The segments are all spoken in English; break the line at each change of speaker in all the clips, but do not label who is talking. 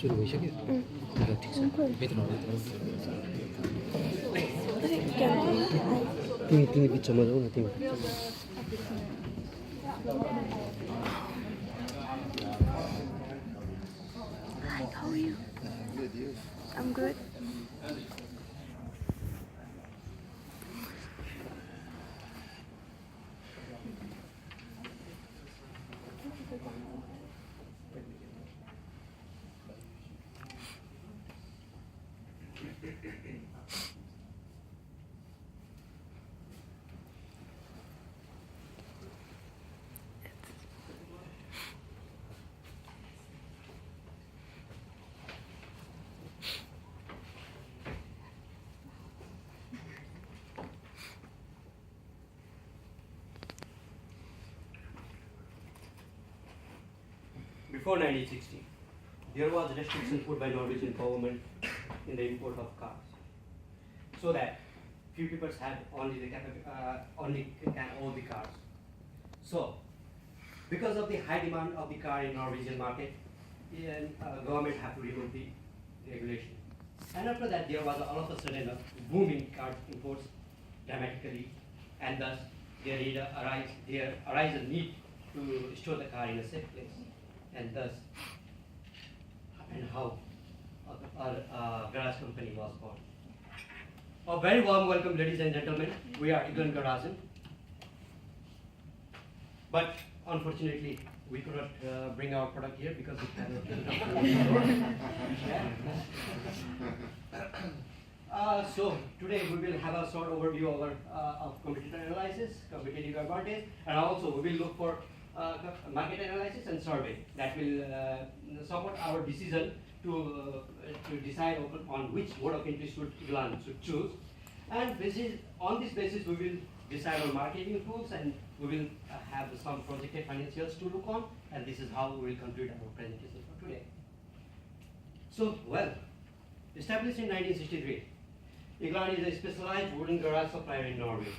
शुरू भइसक्यो ल ठिक छ भित्र तिमी बिचमा जाऊ न तिमी
Hi, how are you? I'm good.
Before 1960, there was a restriction put by Norwegian government in the import of cars, so that few people had only can own the cars. So, because of the high demand of the car in Norwegian market, government had to remove the regulation. And after that, there was all of a sudden a boom in car imports dramatically, and thus there arise a need to store the car in a safe place. And thus, and how our garage company was born. A very warm welcome, ladies and gentlemen. We are Igland garasje. But unfortunately, we could not bring our product here because we cannot. So today we will have a short overview of competitor analysis, competitive advantage, and also we will look for market analysis and survey that will support our decision to decide on which mode of entry Igland should choose. And on this basis, we will decide on marketing tools, and we will have some projected financials to look on, and this is how we will conclude our presentation for today. So, well, established in 1963, Igland is a specialized wooden garage supplier in Norway.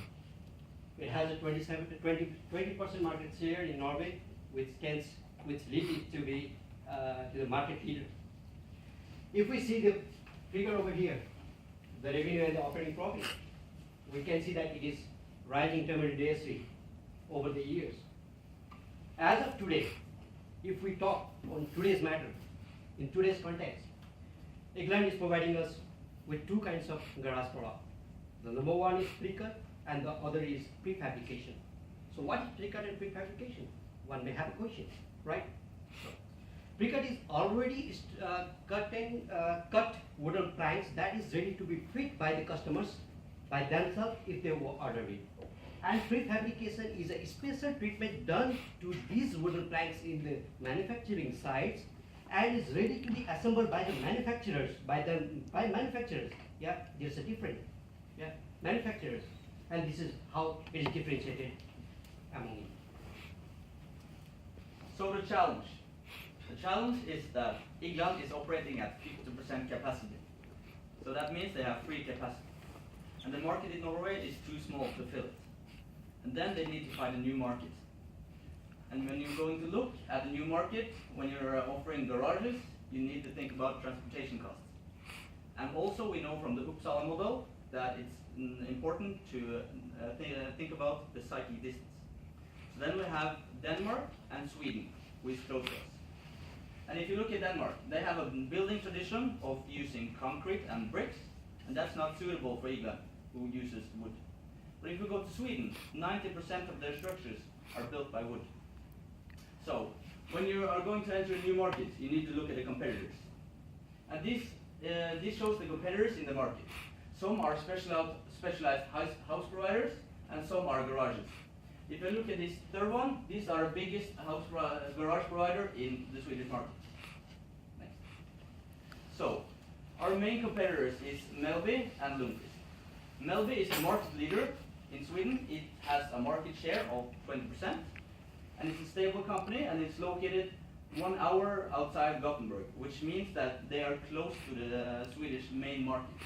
It has a 20% market share in Norway, which leads it to be to the market leader. If we see the figure over here, the revenue and the operating profit, we can see that it is rising tremendously over the years. As of today, if we talk on today's matter, in today's context, Igland is providing us with two kinds of garage product. The number one is pre-cut, and the other is prefabrication. So what is pre-cut and prefabrication? One may have a question, right? So, pre-cut is already cut wooden planks that is ready to be fit by the customers by themselves if they order it. And prefabrication is a special treatment done to these wooden planks in the manufacturing sites and is ready to be assembled by the manufacturers, by manufacturers. Yeah, there's a difference. Yeah, manufacturers. And this is how it is differentiated among them.
So the challenge is that Igland is operating at 50% capacity. So that means they have free capacity. And the market in Norway is too small to fill it. And then they need to find a new market. And when you're going to look at a new market, when you're offering garages, you need to think about transportation costs. And also we know from the Uppsala model that it's important to think about the cycling distance. So then we have Denmark and Sweden, who is close to us. And if you look at Denmark, they have a building tradition of using concrete and bricks, and that's not suitable for Igland, who uses wood. But if we go to Sweden, 90% of their structures are built by wood. So when you are going to enter a new market, you need to look at the competitors. And this shows the competitors in the market. Some are specialized house providers, and some are garages. If you look at this third one, these are the biggest garage provider in the Swedish market. Next. So, our main competitors is Mellby and Lundqvist. Mellby is the market leader in Sweden. It has a market share of 20%, and it's a stable company, and it's located 1 hour outside Gothenburg, which means that they are close to the Swedish main market.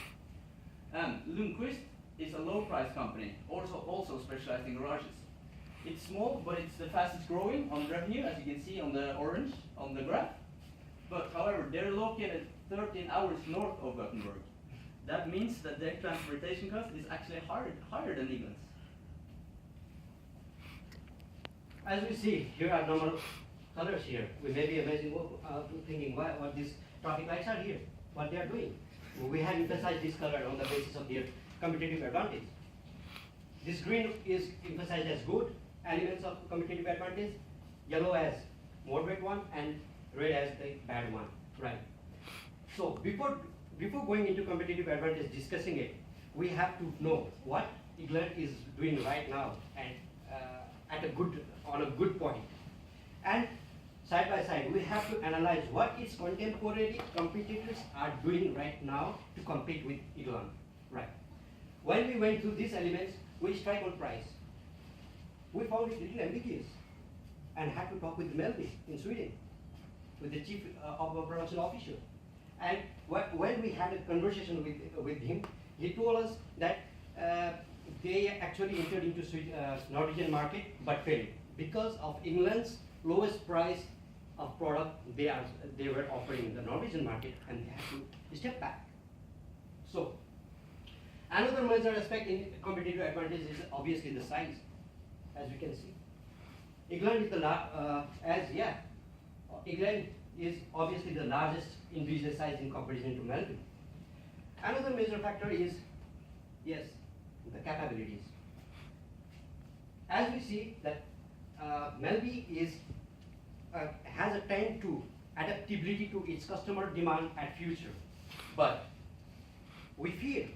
And Lundqvist is a low-price company, also specialized in garages. It's small, but it's the fastest growing on revenue, as you can see on the orange on the graph. But however, their low located 13 hours north of Gothenburg. That means that their transportation cost is actually higher than Igland's.
As we see, here are normal colors here. We may be amazing, thinking why what these traffic lights are here, what they are doing. We have emphasized this color on the basis of their competitive advantage. This green is emphasized as good elements of competitive advantage, yellow as moderate one, and red as the bad one, right? So before going into competitive advantage, discussing it, we have to know what Igland is doing right now and on a good point. And side by side, we have to analyze what its contemporary competitors are doing right now to compete with Igland, right? When we went through these elements, we strike on price. We found it little ambiguous and had to talk with Melby in Sweden, with the chief of a production official. And when we had a conversation with him, he told us that they actually entered into Norwegian market but failed because of England's lowest price of product they were offering in the Norwegian market, and they had to step back. So another major aspect in competitive advantage is obviously the size, as we can see. Igland is Igland is obviously the largest individual size in comparison to Melby. Another major factor is, yes, the capabilities. As we see that Melby has a time to adaptability to its customer demand at future, but we fear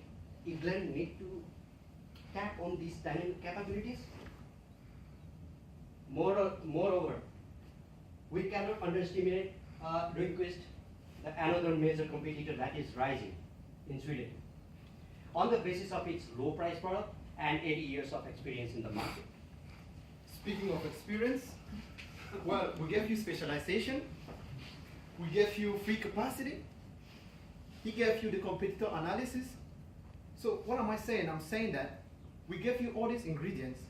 Igland need to tap on these dynamic capabilities. Moreover, we cannot underestimate Request, another major competitor that is rising in Sweden, on the basis of its low price product and 80 years of experience in the market.
Speaking of experience, well, we gave you specialization, we gave you free capacity, he gave you the competitor analysis. So what am I saying? I'm saying that we gave you all these ingredients,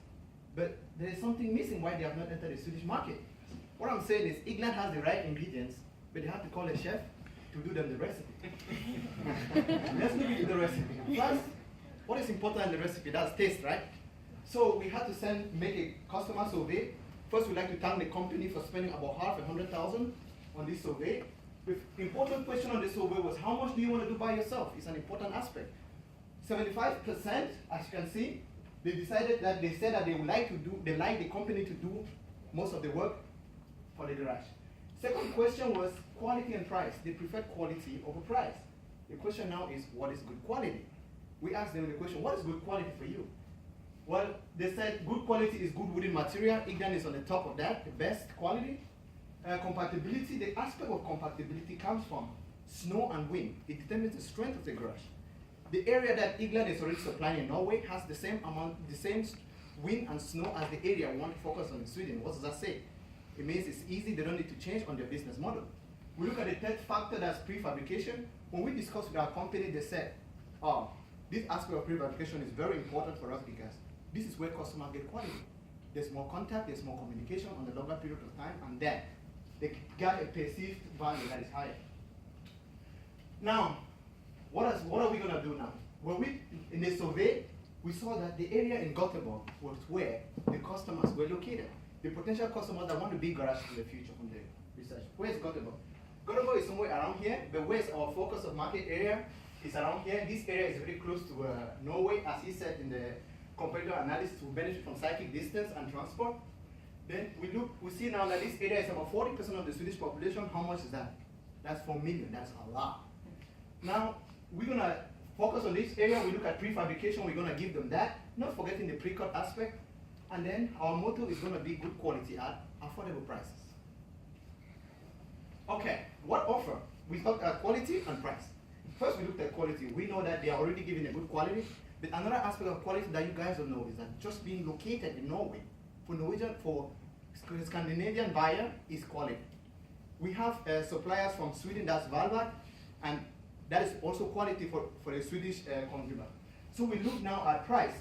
but there is something missing why they have not entered the Swedish market. What I'm saying is Igland has the right ingredients, but they have to call a chef to do them the recipe. Let's look into the recipe. First, what is important in the recipe? That's taste, right? So we had to make a customer survey. First, we'd like to thank the company for spending about $500,000 on this survey. The important question on the survey was, how much do you want to do by yourself? It's an important aspect. 75%, as you can see, they said that they would like the company to do most of the work for the garage. Second question was quality and price. They preferred quality over price. The question now is, what is good quality? We asked them the question, what is good quality for you? Well, they said good quality is good wooden material. Igland is on the top of that, the best quality. Compatibility, the aspect of compatibility comes from snow and wind. It determines the strength of the garage. The area that Igland is already supplying in Norway has the same wind and snow as the area we want to focus on in Sweden. What does that say? It means it's easy, they don't need to change on their business model. We look at the third factor, that's prefabrication. When we discussed with our company, they said, oh, this aspect of prefabrication is very important for us because this is where customers get quality. There's more contact, there's more communication on a longer period of time, and then they get a perceived value that is higher. Now, what are we going to do now? Well, in the survey, we saw that the area in Gothenburg was where the customers were located. The potential customers that want to build garages in the future from the research. Where is Gothenburg? Gothenburg is somewhere around here, but where's our focus of market area? Is around here. This area is very close to Norway, as he said in the competitor analysis, will benefit from cyclic distance and transport. Then we see now that this area is about 40% of the Swedish population. How much is that? That's 4 million, that's a lot. Now, we're gonna focus on this area. We look at prefabrication, we're gonna give them that, not forgetting the pre-cut aspect. And then our motto is gonna be good quality at affordable prices. Okay, what offer? We talked at quality and price. First, we looked at quality. We know that they are already giving a good quality. But another aspect of quality that you guys don't know is that just being located in Norway, for Scandinavian buyer, is quality. We have suppliers from Sweden, that's Valvat, and that is also quality for a Swedish consumer. So we look now at price.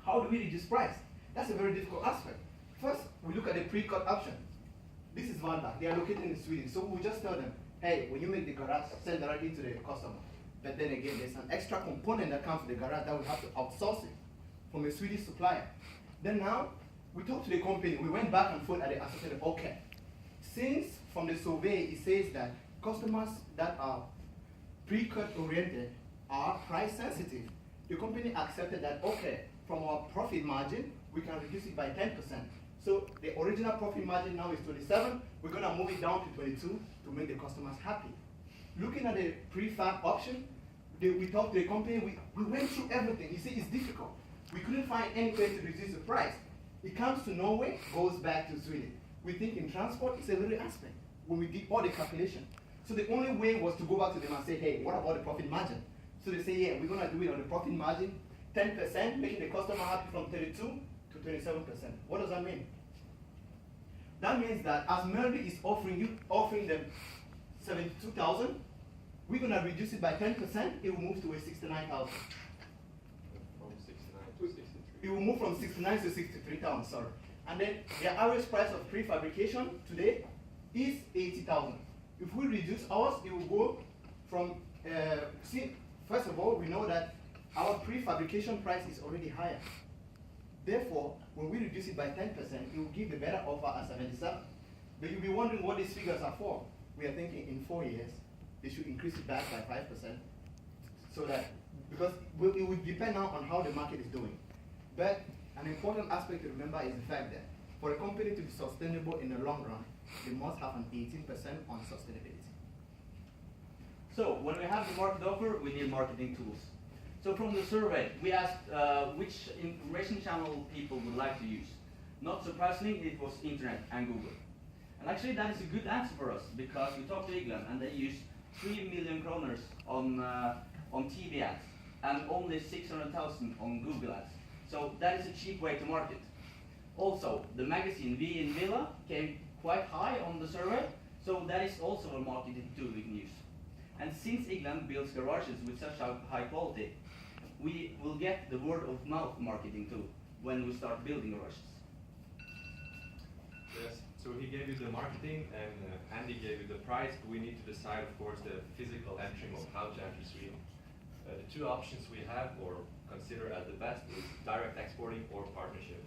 How do we reduce price? That's a very difficult aspect. First, we look at the pre-cut option. This is Valvat. They are located in Sweden. So we just tell them, hey, when you make the garage, send directly to the customer. But then again, there's an extra component that comes to the garage that we have to outsource it from a Swedish supplier. Then now, we talked to the company, we went back and forth at the associated, okay. Since from the survey, it says that customers that are pre-cut oriented are price sensitive. The company accepted that, okay, from our profit margin, we can reduce it by 10%. So the original profit margin now is 27, we're gonna move it down to 22 to make the customers happy. Looking at the prefab option, we talked to the company, we went through everything. You see, it's difficult. We couldn't find any way to reduce the price. It comes to Norway, goes back to Sweden. We think in transport, it's a little aspect when we did all the calculation. So the only way was to go back to them and say, hey, what about the profit margin? So they say, yeah, we're gonna do it on the profit margin, 10%, making the customer happy from 32 to 27%. What does that mean? That means that as Melby is offering them 72,000, we're gonna reduce it by 10%, it will move to a 69,000.
From 69 to 63.
It will move from 69 to 63,000, sorry. And then the average price of prefabrication today is 80,000. If we reduce ours, it will go from, first of all, we know that our prefabrication price is already higher. Therefore, when we reduce it by 10%, it will give the better offer at 77. But you'll be wondering what these figures are for. We are thinking in 4 years, they should increase it back by 5%. So that, because it will depend now on how the market is doing. But an important aspect to remember is the fact that for a company to be sustainable in the long run, they must have an 18% on sustainability.
So when we have the market offer, we need marketing tools. So from the survey, we asked which information channel people would like to use. Not surprisingly, it was internet and Google. And actually that is a good answer for us because we talked to Igland and they use 3 million kroners on TV ads and only 600,000 on Google ads. So that is a cheap way to market. Also, the magazine V in Villa came quite high on the survey, so that is also a marketing tool we can use. And since Igland builds garages with such high quality, we will get the word of mouth marketing tool when we start building garages.
Yes, so he gave you the marketing and Andy gave you the price, but we need to decide, of course, the physical entering of how to enter Sweden. The two options we have, or consider as the best, is direct exporting or partnership.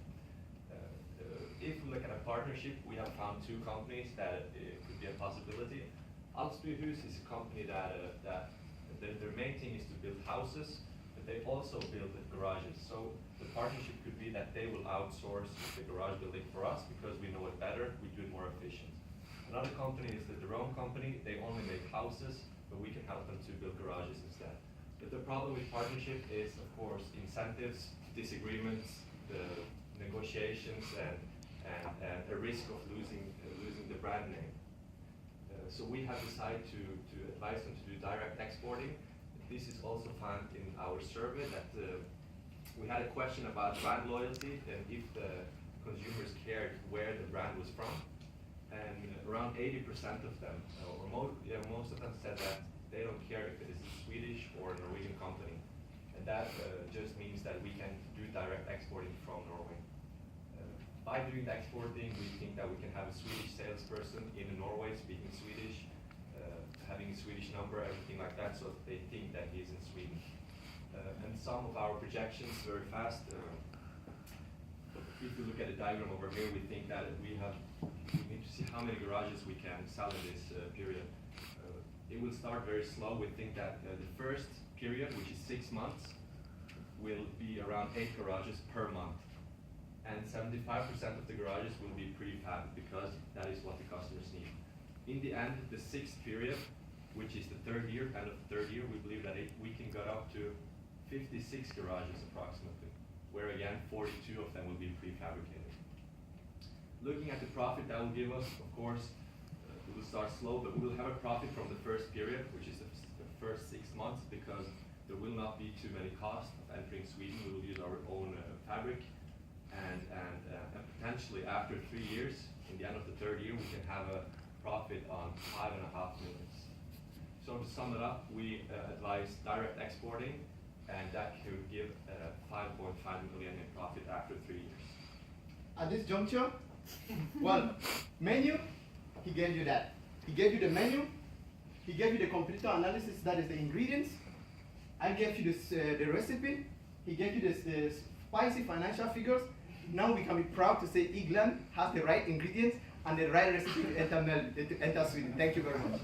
If we look at a partnership, we have found two companies that could be a possibility. Altsbyhus is a company that their main thing is to build houses, but they also build garages. So the partnership could be that they will outsource the garage building for us because we know it better, we do it more efficient. Another company is the Drone company. They only make houses, but we can help them to build garages instead. But the problem with partnership is, of course, incentives, disagreements, the negotiations, and a risk of losing the brand name. So we have decided to advise them to do direct exporting. This is also found in our survey that we had a question about brand loyalty and if the consumers cared where the brand was from. And around 80% of them, or most of them said that they don't care if it is a Swedish or a Norwegian company. And that just means that we can do direct exporting from Norway. By doing the exporting, we think that we can have a Swedish salesperson in Norway speaking Swedish, having a Swedish number, everything like that, so they think that he's in Sweden. And some of our projections very fast, if you look at the diagram over here, we think that we need to see how many garages we can sell in this period. It will start very slow. We think that the first period, which is 6 months, will be around 8 garages per month. And 75% of the garages will be prefab because that is what the customers need. In the end, the 6th period, which is the 3rd year, end of the 3rd year, we believe that we can get up to 56 garages approximately, where again, 42 of them will be prefabricated. Looking at the profit that will give us, of course, we will start slow, but we will have a profit from the first period, which is the first 6 months, because there will not be too many costs of entering Sweden. We will use our own fabric. And potentially after 3 years, in the end of the 3rd year, we can have a profit on 5.5 million. So to sum it up, we advise direct exporting, and that could give 5.5 million in profit after 3 years.
At this juncture, well, menu, he gave you that. He gave you the menu, He gave you the competitor analysis, that is the ingredients. I gave you this, the recipe. He gave you the spicy financial figures. Now we can be proud to say Igland has the right ingredients and the right recipe to enter Sweden. Thank you very much.